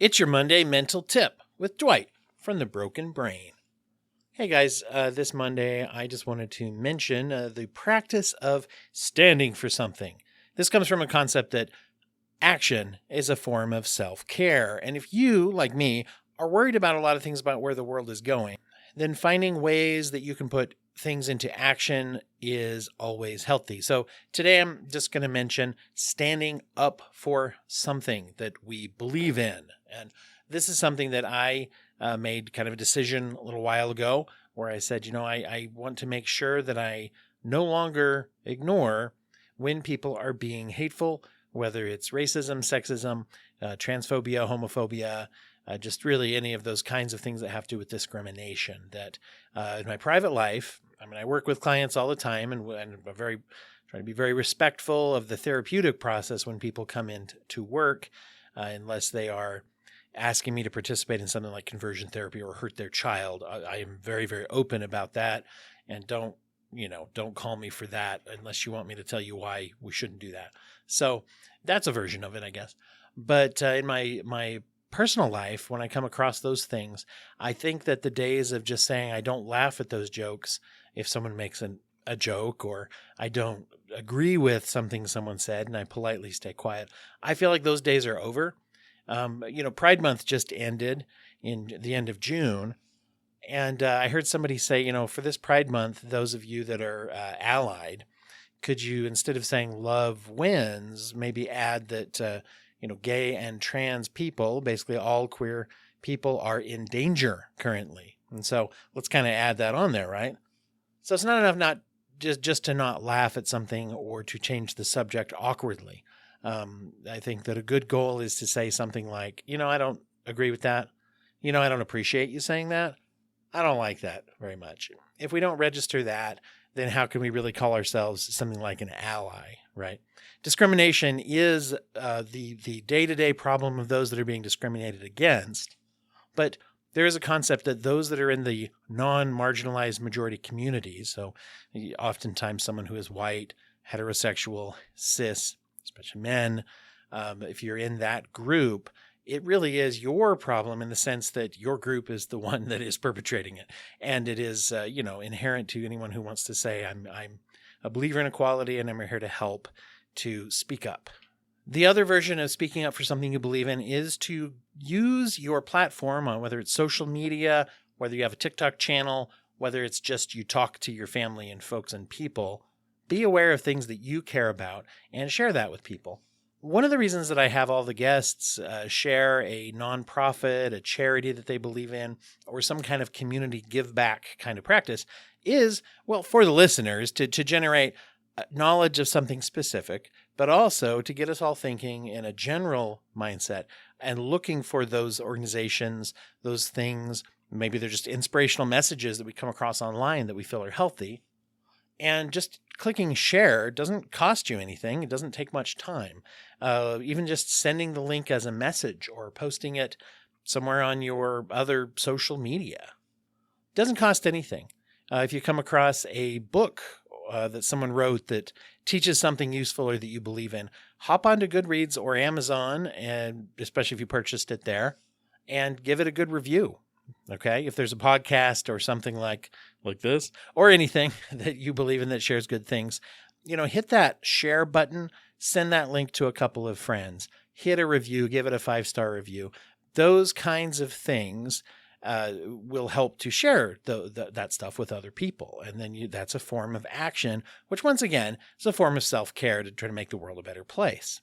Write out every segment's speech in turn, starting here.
It's your Monday mental tip with Dwight from the Broken Brain. Hey guys, this Monday I just wanted to mention the practice of standing for something. This comes from a concept that action is a form of self-care. And if you, like me, are worried about a lot of things about where the world is going, then finding ways that you can put things into action is always healthy. So today I'm just going to mention standing up for something that we believe in. And this is something that I made kind of a decision a little while ago where I said, I want to make sure that I no longer ignore when people are being hateful, whether it's racism, sexism, transphobia, homophobia, just really any of those kinds of things that have to do with discrimination. That in my private life, I work with clients all the time, and I'm trying to be very respectful of the therapeutic process when people come in to work, unless they are asking me to participate in something like conversion therapy or hurt their child. I am very, very open about that, and don't call me for that unless you want me to tell you why we shouldn't do that. So that's a version of it, I guess. But in my personal life, when I come across those things, I think that the days of just saying I don't laugh at those jokes if someone makes a joke, or I don't agree with something someone said and I politely stay quiet, I feel like those days are over. Pride Month just ended in the end of June. And I heard somebody say, for this Pride Month, those of you that are allied, could you, instead of saying love wins, maybe add that, gay and trans people, basically all queer people, are in danger currently. And so let's kind of add that on there, right? So it's not enough not just to not laugh at something or to change the subject awkwardly. I think that a good goal is to say something like, I don't agree with that. I don't appreciate you saying that. I don't like that very much. If we don't register that, then how can we really call ourselves something like an ally, right? Discrimination is the day-to-day problem of those that are being discriminated against. But there is a concept that those that are in the non-marginalized majority communities, so oftentimes someone who is white, heterosexual, cis, especially men, if you're in that group, it really is your problem in the sense that your group is the one that is perpetrating it. And it is, inherent to anyone who wants to say, I'm a believer in equality and I'm here to help, to speak up. The other version of speaking up for something you believe in is to use your platform on whether it's social media, whether you have a TikTok channel, whether it's just you talk to your family and folks and people. Be aware of things that you care about and share that with people. One of the reasons that I have all the guests share a nonprofit, a charity that they believe in, or some kind of community give back kind of practice is, well, for the listeners to generate knowledge of something specific, but also to get us all thinking in a general mindset and looking for those organizations, those things. Maybe they're just inspirational messages that we come across online that we feel are healthy. And just clicking share doesn't cost you anything. It doesn't take much time. Even just sending the link as a message or posting it somewhere on your other social media doesn't cost anything. If you come across a book that someone wrote that teaches something useful or that you believe in, hop onto Goodreads or Amazon, and especially if you purchased it there, and give it a good review. Okay. If there's a podcast or something like this, or anything that you believe in that shares good things, hit that share button, send that link to a couple of friends, hit a review, give it a 5-star review. Those kinds of things will help to share that stuff with other people. And then that's a form of action, which once again is a form of self-care to try to make the world a better place.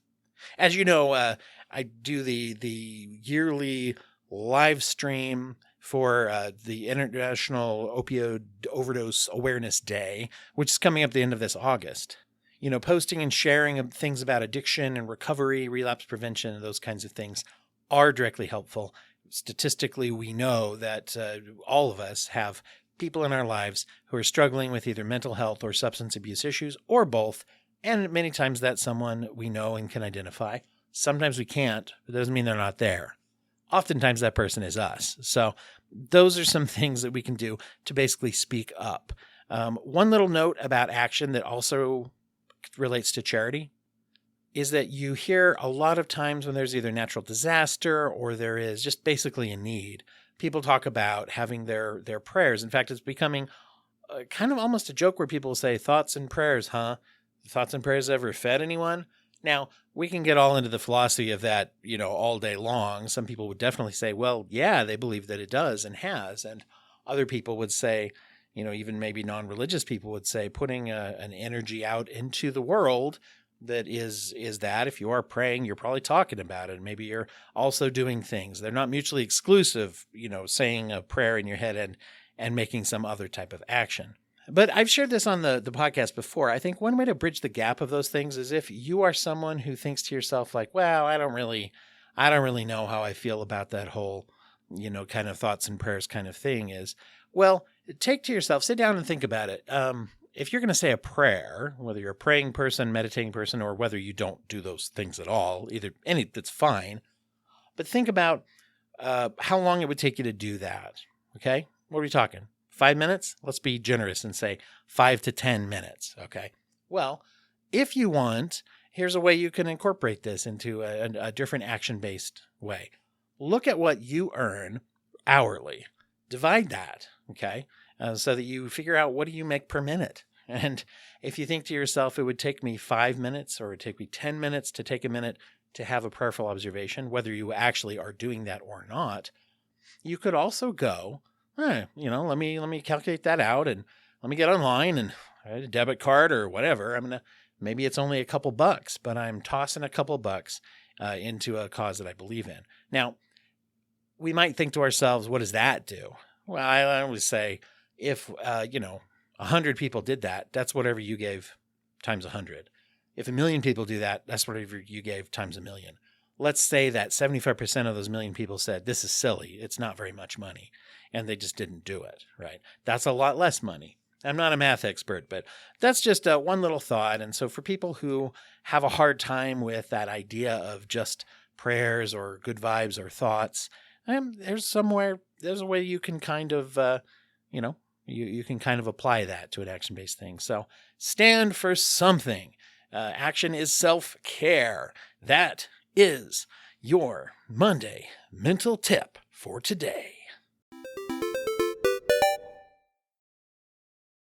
As you know, I do the yearly live stream for the International Opioid Overdose Awareness Day, which is coming up the end of this August. Posting and sharing of things about addiction and recovery, relapse prevention, and those kinds of things are directly helpful. Statistically, we know that all of us have people in our lives who are struggling with either mental health or substance abuse issues, or both. And many times that's someone we know and can identify. Sometimes we can't, but it doesn't mean they're not there. Oftentimes that person is us. So those are some things that we can do to basically speak up. One little note about action that also relates to charity is that you hear a lot of times when there's either natural disaster or there is just basically a need, people talk about having their prayers. In fact, it's becoming kind of almost a joke where people say, thoughts and prayers, huh? Thoughts and prayers ever fed anyone? Now, we can get all into the philosophy of that, all day long. Some people would definitely say, well, yeah, they believe that it does and has. And other people would say, even maybe non-religious people would say, putting an energy out into the world that is that if you are praying, you're probably talking about it. Maybe you're also doing things. They're not mutually exclusive, saying a prayer in your head and making some other type of action. But I've shared this on the podcast before. I think one way to bridge the gap of those things is if you are someone who thinks to yourself like, well, I don't really know how I feel about that whole, kind of thoughts and prayers kind of thing is, well, take to yourself, sit down and think about it. If you're going to say a prayer, whether you're a praying person, meditating person, or whether you don't do those things at all, that's fine. But think about how long it would take you to do that. Okay. What are we talking? 5 minutes? Let's be generous and say 5 to 10 minutes. Okay. Well, if you want, here's a way you can incorporate this into a different action-based way. Look at what you earn hourly. Divide that. Okay. So that you figure out what do you make per minute. And if you think to yourself, it would take me 5 minutes or it would take me 10 minutes to take a minute to have a prayerful observation, whether you actually are doing that or not, you could also go, let me calculate that out and let me get online and a debit card or whatever. Maybe it's only a couple bucks, but I'm tossing a couple bucks into a cause that I believe in. Now, we might think to ourselves, what does that do? Well, I always say, if, 100 people did that, that's whatever you gave times 100. If 1 million people do that, that's whatever you gave times 1 million. Let's say that 75% of those 1 million people said, this is silly. It's not very much money. And they just didn't do it, right? That's a lot less money. I'm not a math expert, but that's just one little thought. And so for people who have a hard time with that idea of just prayers or good vibes or thoughts, there's a way you can kind of, you can kind of apply that to an action-based thing. So stand for something. Action is self-care. That is your Monday mental tip for today.